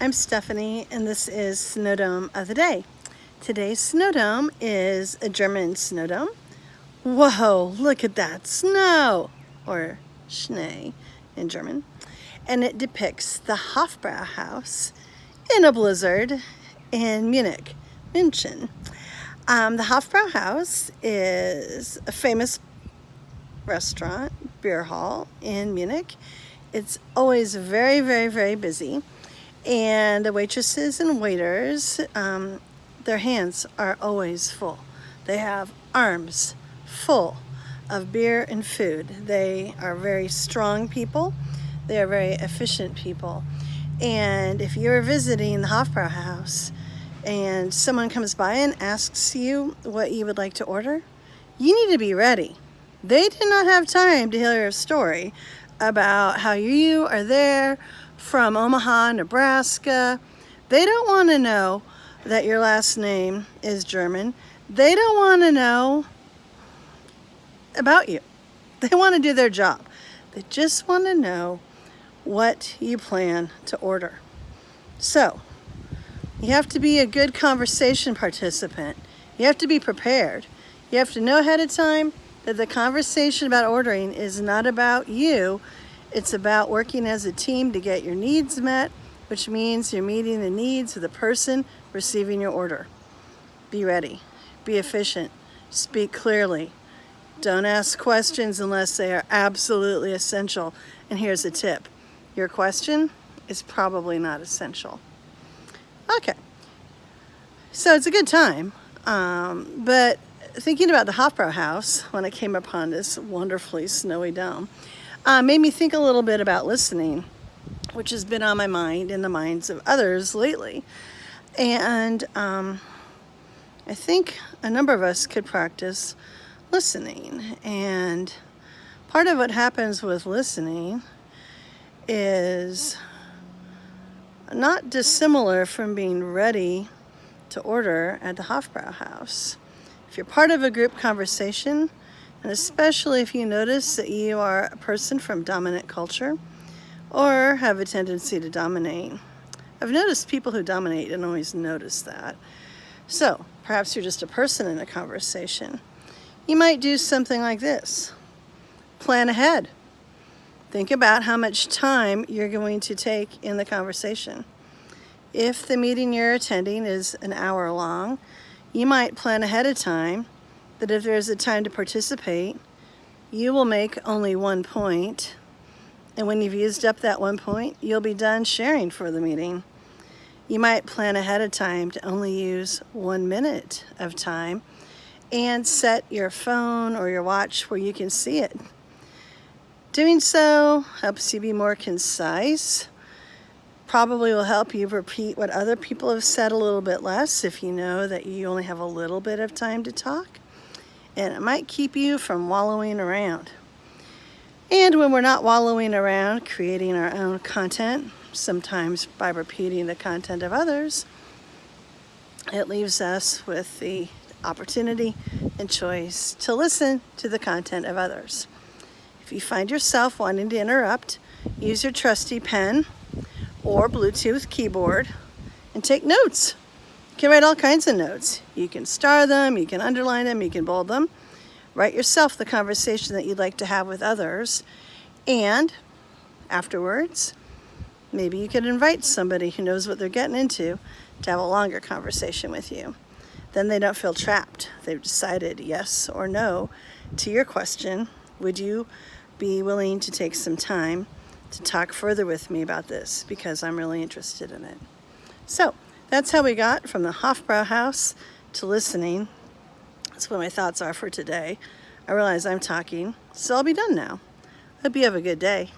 I'm Stephanie, and this is Snowdome of the Day. Today's Snowdome is a German Snowdome. Whoa, look at that snow, or Schnee in German. And it depicts the Hofbrau house in a blizzard in Munich, Munchen. The Hofbrau house is a famous restaurant, beer hall in Munich. It's always very, very, very busy. And the waitresses and waiters, their hands are always full. They have arms full of beer and food. They are very strong people. They are very efficient people. And if you're visiting the Hofbrau house and someone comes by and asks you what you would like to order, you need to be ready. They did not have time to hear a story about how you are there from Omaha, Nebraska. They don't want to know that your last name is German. They don't want to know about you. They want to do their job. They just want to know what you plan to order. So, you have to be a good conversation participant. You have to be prepared. You have to know ahead of time that the conversation about ordering is not about you. It's about working as a team to get your needs met, which means you're meeting the needs of the person receiving your order. Be ready. Be efficient. Speak clearly. Don't ask questions unless they are absolutely essential. And here's a tip. Your question is probably not essential. Okay. So it's a good time. But thinking about the Hofbrau house, when I came upon this wonderfully snowy dome, made me think a little bit about listening, which has been on my mind and the minds of others lately. And I think a number of us could practice listening. And part of what happens with listening is not dissimilar from being ready to order at the Hofbrau house. If you're part of a group conversation, and especially if you notice that you are a person from dominant culture or have a tendency to dominate. I've noticed people who dominate don't always notice that. So perhaps you're just a person in a conversation. You might do something like this. Plan ahead. Think about how much time you're going to take in the conversation. If the meeting you're attending is an hour long, you might plan ahead of time that if there's a time to participate, you will make only 1 point. And when you've used up that 1 point, you'll be done sharing for the meeting. You might plan ahead of time to only use 1 minute of time and set your phone or your watch where you can see it. Doing so helps you be more concise. Probably will help you repeat what other people have said a little bit less if you know that you only have a little bit of time to talk. And it might keep you from wallowing around. And when we're not wallowing around creating our own content, sometimes by repeating the content of others, it leaves us with the opportunity and choice to listen to the content of others. If you find yourself wanting to interrupt, use your trusty pen or Bluetooth keyboard and take notes. You can write all kinds of notes. You can star them, you can underline them, you can bold them. Write yourself the conversation that you'd like to have with others. And afterwards, maybe you could invite somebody who knows what they're getting into to have a longer conversation with you. Then they don't feel trapped. They've decided yes or no to your question. Would you be willing to take some time to talk further with me about this? Because I'm really interested in it. So that's how we got from the Hofbrau house to listening. That's what my thoughts are for today. I realize I'm talking, so I'll be done now. Hope you have a good day.